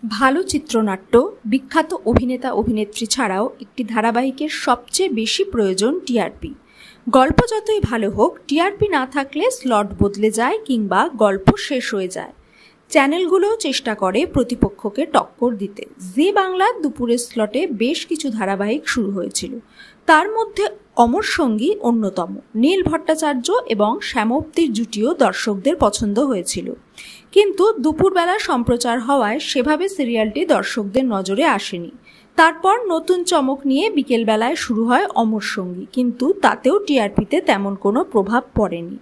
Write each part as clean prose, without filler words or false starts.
ভালো চিত্রনাট্য, বিখ্যাত অভিনেতা অভিনেত্রী ছাড়াও একটি ধারাবাহিকের সবচেয়ে বেশি প্রয়োজন টিআরপি। গল্প যতই ভালো হোক, টিআরপি না থাকলে স্লট বদলে যায় কিংবা গল্প শেষ হয়ে যায়। চ্যানেলগুলোও চেষ্টা করে প্রতিপক্ষকে টক্কর দিতে। জি বাংলার দুপুরের স্লটে বেশ কিছু ধারাবাহিক শুরু হয়েছিল, তার মধ্যে অমর সঙ্গী অন্যতম। নীল ভট্টাচার্য এবং শ্যামপ্রীর জুটিও দর্শকদের পছন্দ হয়েছিল, কিন্তু দুপুরবেলা সম্প্রচার হওয়ায় সেভাবে সিরিয়ালটি দর্শকদের নজরে আসেনি। তারপর নতুন চমক নিয়ে বিকেলবেলায় শুরু হয় অমর সঙ্গী, কিন্তু তাতেও টিআরপিতে তেমন কোনো প্রভাব পড়েনি।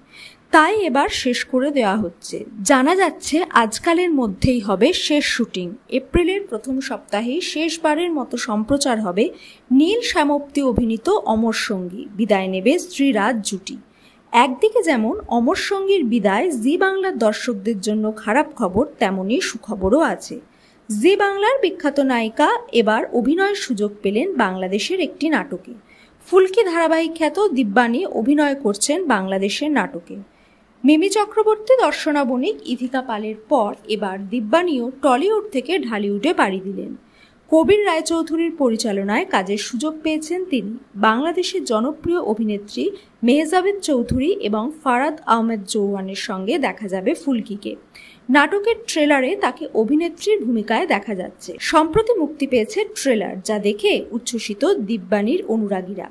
তাই এবার শেষ করে দেওয়া হচ্ছে। জানা যাচ্ছে আজকালের মধ্যেই হবে শেষ শুটিং। এপ্রিলের প্রথম সপ্তাহেই শেষবারের মতো সম্প্রচার হবে নীল শ্যামপ্রী অভিনীত অমর সঙ্গী। বিদায় নেবে শ্রীরাজ জুটি। একদিকে যেমন অমর সঙ্গীর বিদায় জি বাংলার দর্শকদের জন্য খারাপ খবর, তেমনই সুখবরও আছে। জি বাংলার বিখ্যাত নায়িকা এবার অভিনয়ের সুযোগ পেলেন বাংলাদেশের একটি নাটকে। ফুলকি ধারাবাহিক খ্যাত দিব্যানী অভিনয় করছেন বাংলাদেশের নাটকে। মিমি চক্রবর্তী, দর্শনা বণিক, ইথিকা পালের পর এবার দিব্যানীও টলিউড থেকে ঢালিউডে পাড়ি দিলেন। কবির রায়চৌধুরীর পরিচালনায় কাজের সুযোগ পেয়েছেন তিনি। বাংলাদেশের জনপ্রিয় অভিনেত্রী মেহজাবিন চৌধুরী এবং ফারাদ আহমেদ চৌহানের সঙ্গে দেখা যাবে ফুলকিকে। নাটকের ট্রেলারে তাকে অভিনেত্রীর ভূমিকায় দেখা যাচ্ছে। সম্প্রতি মুক্তি পেয়েছে ট্রেলার, যা দেখে উচ্ছ্বসিত দিব্যানীর অনুরাগীরা।